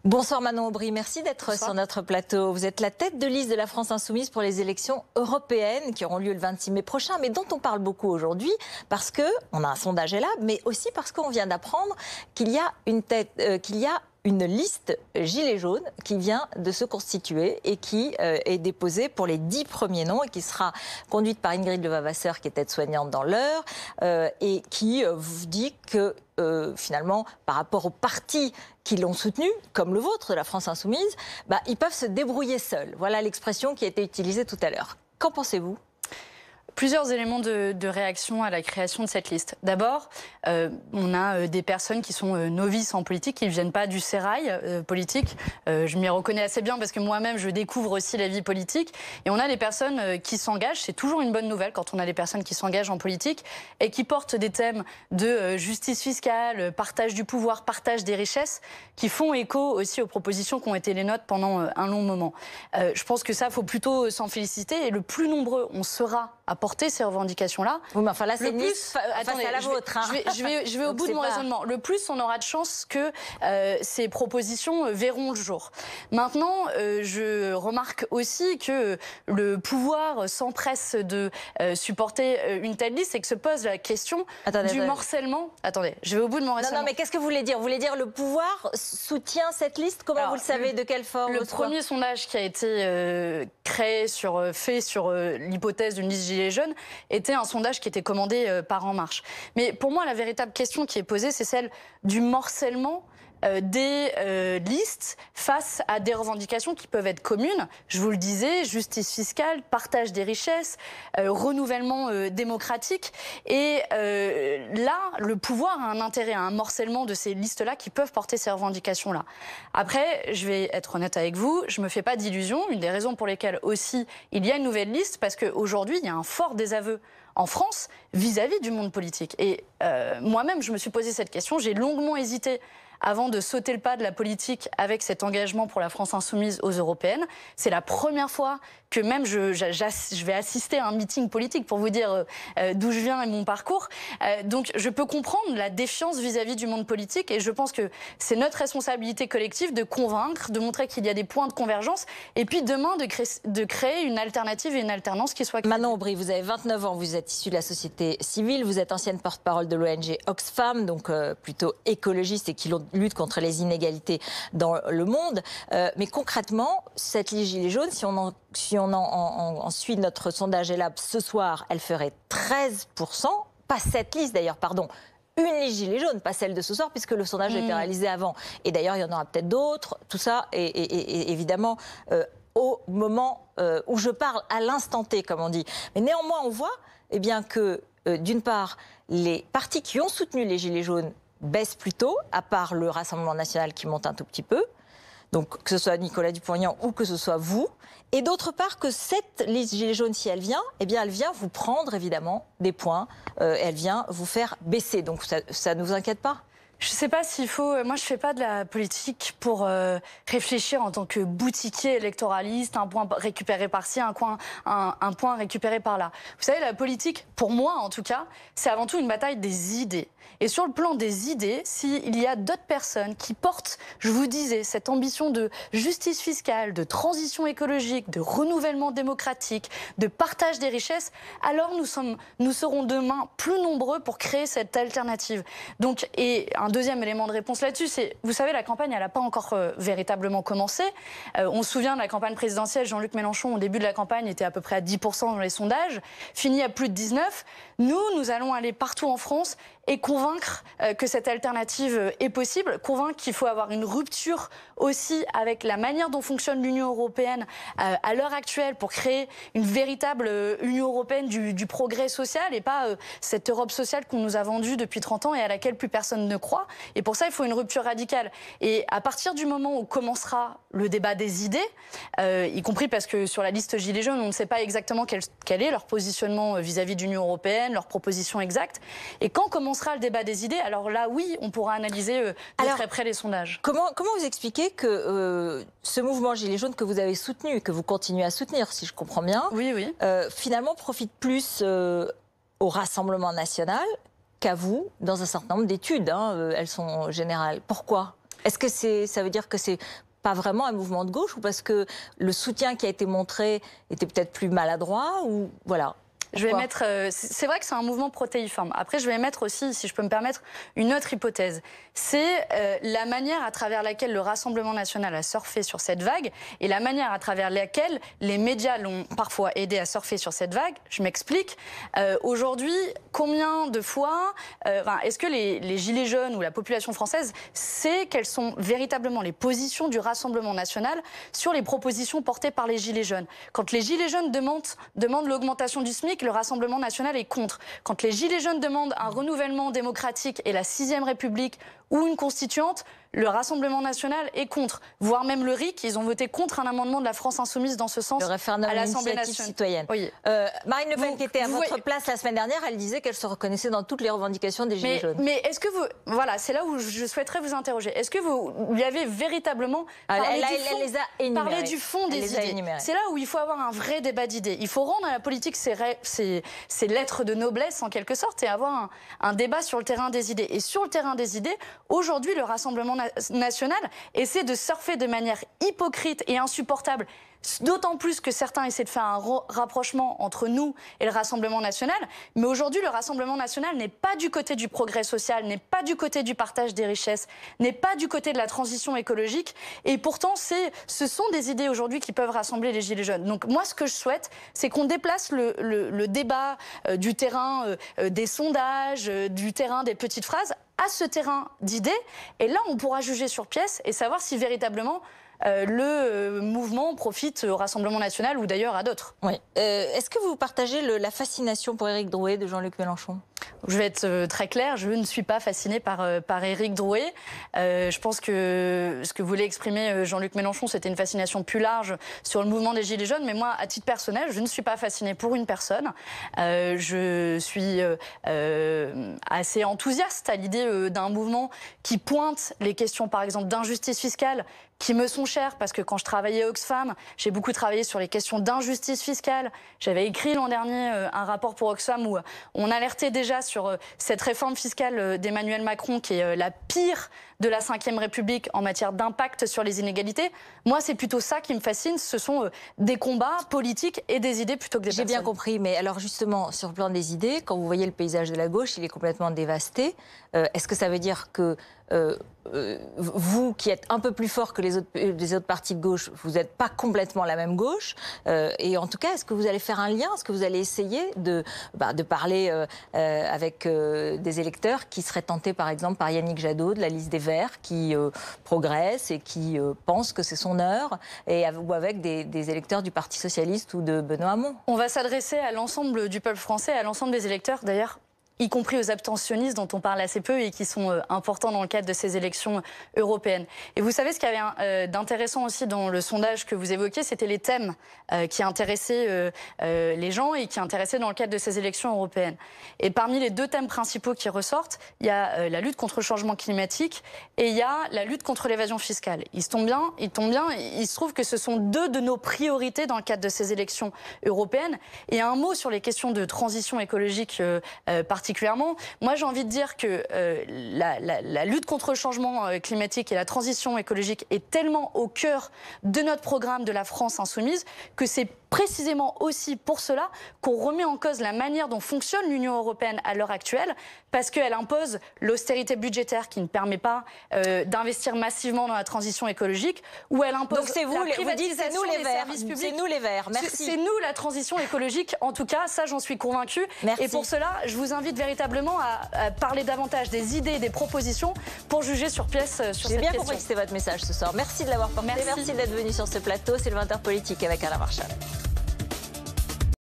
Bonsoir Manon Aubry, merci d'être sur notre plateau. Vous êtes la tête de liste de la France Insoumise pour les élections européennes qui auront lieu le 26 mai prochain, mais dont on parle beaucoup aujourd'hui parce qu'on a un sondage est là, mais aussi parce qu'on vient d'apprendre qu'il y a une liste Gilets jaunes qui vient de se constituer et qui est déposée pour les 10 premiers noms et qui sera conduite par Ingrid Levavasseur, qui est aide-soignante dans l'Eure, et qui vous dit que finalement, par rapport aux partis qui l'ont soutenu, comme le vôtre de la France Insoumise, ils peuvent se débrouiller seuls. Voilà l'expression qui a été utilisée tout à l'heure. Qu'en pensez-vous ? Plusieurs éléments de réaction à la création de cette liste. D'abord, on a des personnes qui sont novices en politique, qui ne viennent pas du sérail politique. Je m'y reconnais assez bien parce que moi-même, je découvre aussi la vie politique. Et on a des personnes qui s'engagent. C'est toujours une bonne nouvelle quand on a des personnes qui s'engagent en politique et qui portent des thèmes de justice fiscale, partage du pouvoir, partage des richesses, qui font écho aussi aux propositions qui ont été les nôtres pendant un long moment. Je pense que ça, il faut plutôt s'en féliciter. Et le plus nombreux on sera à porter ces revendications-là. Oui, mais enfin là, c'est face à la vôtre. Je vais au bout de mon raisonnement. Le plus, on aura de chance que ces propositions verront le jour. Maintenant, je remarque aussi que le pouvoir s'empresse de supporter une telle liste et que se pose la question du morcellement. Attendez, je vais au bout de mon raisonnement. Non, mais qu'est-ce que vous voulez dire? Vous voulez dire le pouvoir soutient cette liste? Comment vous le savez? De quelle forme? Le premier sondage qui a été créé fait sur l'hypothèse d'une liste Gilets jaunes était un sondage qui était commandé par En Marche. Mais pour moi, la véritable question qui est posée, c'est celle du morcellement des listes face à des revendications qui peuvent être communes. Je vous le disais, justice fiscale, partage des richesses, renouvellement démocratique. Et là, le pouvoir a un intérêt à un morcellement de ces listes-là qui peuvent porter ces revendications-là. Après, je vais être honnête avec vous, je ne me fais pas d'illusions. Une des raisons pour lesquelles aussi il y a une nouvelle liste, parce qu'aujourd'hui, il y a un fort désaveu en France vis-à-vis du monde politique. Et moi-même, je me suis posé cette question, j'ai longuement hésité avant de sauter le pas de la politique avec cet engagement pour la France Insoumise aux européennes. C'est la première fois que même je vais assister à un meeting politique pour vous dire d'où je viens et mon parcours. Donc je peux comprendre la défiance vis-à-vis du monde politique et je pense que c'est notre responsabilité collective de convaincre, de montrer qu'il y a des points de convergence et puis demain de créer une alternative et une alternance qui soit crédible. Manon Aubry, vous avez 29 ans, vous êtes issue de la société civile, vous êtes ancienne porte-parole de l'ONG Oxfam, donc plutôt écologiste et qui lutte contre les inégalités dans le monde. Mais concrètement, cette liste Gilets jaunes, si on en suit notre sondage ELAB ce soir, elle ferait 13%. Pas cette liste d'ailleurs, pardon. Une liste Gilets jaunes, pas celle de ce soir, puisque le sondage a été réalisé avant. Et d'ailleurs, il y en aura peut-être d'autres. Tout ça est évidemment au moment où je parle, à l'instant T, comme on dit. Mais néanmoins, on voit que, d'une part, les partis qui ont soutenu les Gilets jaunes baisse plutôt, à part le Rassemblement national qui monte un tout petit peu, donc que ce soit Nicolas Dupont-Aignan ou que ce soit vous, et d'autre part que cette liste Gilets jaunes, si elle vient, elle vient vous prendre évidemment des points, elle vient vous faire baisser, donc ça ne vous inquiète pas ? Je ne sais pas s'il faut... Moi, je ne fais pas de la politique pour réfléchir en tant que boutiquier électoraliste, un point récupéré par-ci, un point récupéré par-là. Vous savez, la politique, pour moi en tout cas, c'est avant tout une bataille des idées. Et sur le plan des idées, s'il y a d'autres personnes qui portent, je vous disais, cette ambition de justice fiscale, de transition écologique, de renouvellement démocratique, de partage des richesses, alors nous serons demain plus nombreux pour créer cette alternative. Donc, et un deuxième élément de réponse là-dessus, c'est, vous savez, la campagne, elle n'a pas encore véritablement commencé. On se souvient de la campagne présidentielle, Jean-Luc Mélenchon, au début de la campagne, était à peu près à 10% dans les sondages, fini à plus de 19%. Nous allons aller partout en France et convaincre que cette alternative est possible, convaincre qu'il faut avoir une rupture aussi avec la manière dont fonctionne l'Union européenne à l'heure actuelle pour créer une véritable Union européenne du progrès social et pas cette Europe sociale qu'on nous a vendue depuis 30 ans et à laquelle plus personne ne croit. Et pour ça, il faut une rupture radicale. Et à partir du moment où commencera le débat des idées, y compris parce que sur la liste Gilets jaunes, on ne sait pas exactement quel est leur positionnement vis-à-vis de l'Union européenne, leurs propositions exactes. Et quand commencera le débat des idées, alors là, oui, on pourra analyser de très près les sondages. Comment vous expliquez que ce mouvement Gilets jaunes que vous avez soutenu, que vous continuez à soutenir, si je comprends bien, oui. Finalement profite plus au Rassemblement national qu'à vous, dans un certain nombre d'études, elles sont générales. Pourquoi ? Est-ce que ça veut dire que c'est pas vraiment un mouvement de gauche, ou parce que le soutien qui a été montré était peut-être plus maladroit, ou voilà? Je vais mettre. C'est vrai que c'est un mouvement protéiforme. Après, je vais mettre aussi, si je peux me permettre, une autre hypothèse. C'est la manière à travers laquelle le Rassemblement national a surfé sur cette vague et la manière à travers laquelle les médias l'ont parfois aidé à surfer sur cette vague. Je m'explique. Aujourd'hui, combien de fois est-ce que les gilets jaunes ou la population française sait quelles sont véritablement les positions du Rassemblement national sur les propositions portées par les gilets jaunes? Quand les gilets jaunes demandent l'augmentation du SMIC, le Rassemblement national est contre. Quand les gilets jaunes demandent un renouvellement démocratique et la 6e République ou une constituante, le Rassemblement national est contre. Voire même le RIC, ils ont voté contre un amendement de la France insoumise dans ce sens à l'Assemblée nationale. Citoyenne. Oui. Marine Le Pen, qui était à votre place la semaine dernière, elle disait qu'elle se reconnaissait dans toutes les revendications des Gilets jaunes. Mais est-ce que vous... Voilà, c'est là où je souhaiterais vous interroger. Est-ce que vous lui avez véritablement parlé du fond des idées? C'est là où il faut avoir un vrai débat d'idées. Il faut rendre à la politique ses lettres de noblesse, en quelque sorte, et avoir un débat sur le terrain des idées. Et sur le terrain des idées, aujourd'hui, le Rassemblement national essaie de surfer de manière hypocrite et insupportable, d'autant plus que certains essaient de faire un rapprochement entre nous et le Rassemblement national. Mais aujourd'hui, le Rassemblement national n'est pas du côté du progrès social, n'est pas du côté du partage des richesses, n'est pas du côté de la transition écologique. Et pourtant, ce sont des idées aujourd'hui qui peuvent rassembler les Gilets jaunes. Donc moi, ce que je souhaite, c'est qu'on déplace le débat du terrain des sondages, du terrain des petites phrases, à ce terrain d'idées. Et là, on pourra juger sur pièce et savoir si véritablement le mouvement profite au Rassemblement national ou d'ailleurs à d'autres. Oui. Est-ce que vous partagez la fascination pour Éric Drouet de Jean-Luc Mélenchon? Je vais être très claire, je ne suis pas fascinée par Éric Drouet. Je pense que ce que voulait exprimer Jean-Luc Mélenchon, c'était une fascination plus large sur le mouvement des Gilets jaunes. Mais moi, à titre personnel, je ne suis pas fascinée pour une personne. Je suis assez enthousiaste à l'idée d'un mouvement qui pointe les questions, par exemple, d'injustice fiscale, qui me sont chères, parce que quand je travaillais à Oxfam, j'ai beaucoup travaillé sur les questions d'injustice fiscale. J'avais écrit l'an dernier un rapport pour Oxfam où on alertait déjà sur cette réforme fiscale d'Emmanuel Macron, qui est la pire de la Ve République en matière d'impact sur les inégalités. Moi, c'est plutôt ça qui me fascine. Ce sont des combats politiques et des idées plutôt que des personnes. J'ai bien compris, mais alors justement, sur le plan des idées, quand vous voyez le paysage de la gauche, il est complètement dévasté. Est-ce que ça veut dire que vous, qui êtes un peu plus fort que les autres partis de gauche, vous n'êtes pas complètement la même gauche? Et en tout cas, est-ce que vous allez faire un lien? Est-ce que vous allez essayer de parler avec des électeurs qui seraient tentés, par exemple, par Yannick Jadot de la liste des Verts, qui progresse et qui pense que c'est son heure, ou avec des électeurs du Parti socialiste ou de Benoît Hamon? On va s'adresser à l'ensemble du peuple français, à l'ensemble des électeurs, d'ailleurs, y compris aux abstentionnistes dont on parle assez peu et qui sont importants dans le cadre de ces élections européennes. Et vous savez, ce qu'il y avait d'intéressant aussi dans le sondage que vous évoquiez, c'était les thèmes qui intéressaient les gens et qui intéressaient dans le cadre de ces élections européennes. Et parmi les deux thèmes principaux qui ressortent, il y a la lutte contre le changement climatique et il y a la lutte contre l'évasion fiscale. Il se trouve que ce sont deux de nos priorités dans le cadre de ces élections européennes. Et un mot sur les questions de transition écologique particulièrement. Moi, j'ai envie de dire que la lutte contre le changement climatique et la transition écologique est tellement au cœur de notre programme de la France insoumise que c'est précisément aussi pour cela qu'on remet en cause la manière dont fonctionne l'Union européenne à l'heure actuelle, parce qu'elle impose l'austérité budgétaire qui ne permet pas d'investir massivement dans la transition écologique, ou elle impose la privatisation des services publics. C'est nous les Verts, merci. C'est nous la transition écologique, en tout cas, ça j'en suis convaincue. Merci. Et pour cela, je vous invite véritablement à parler davantage des idées et des propositions pour juger sur pièce sur cette question. J'ai bien compris que c'était votre message ce soir. Merci de l'avoir porté, merci d'être venu sur ce plateau. C'est le 20h politique avec Alain Marchal.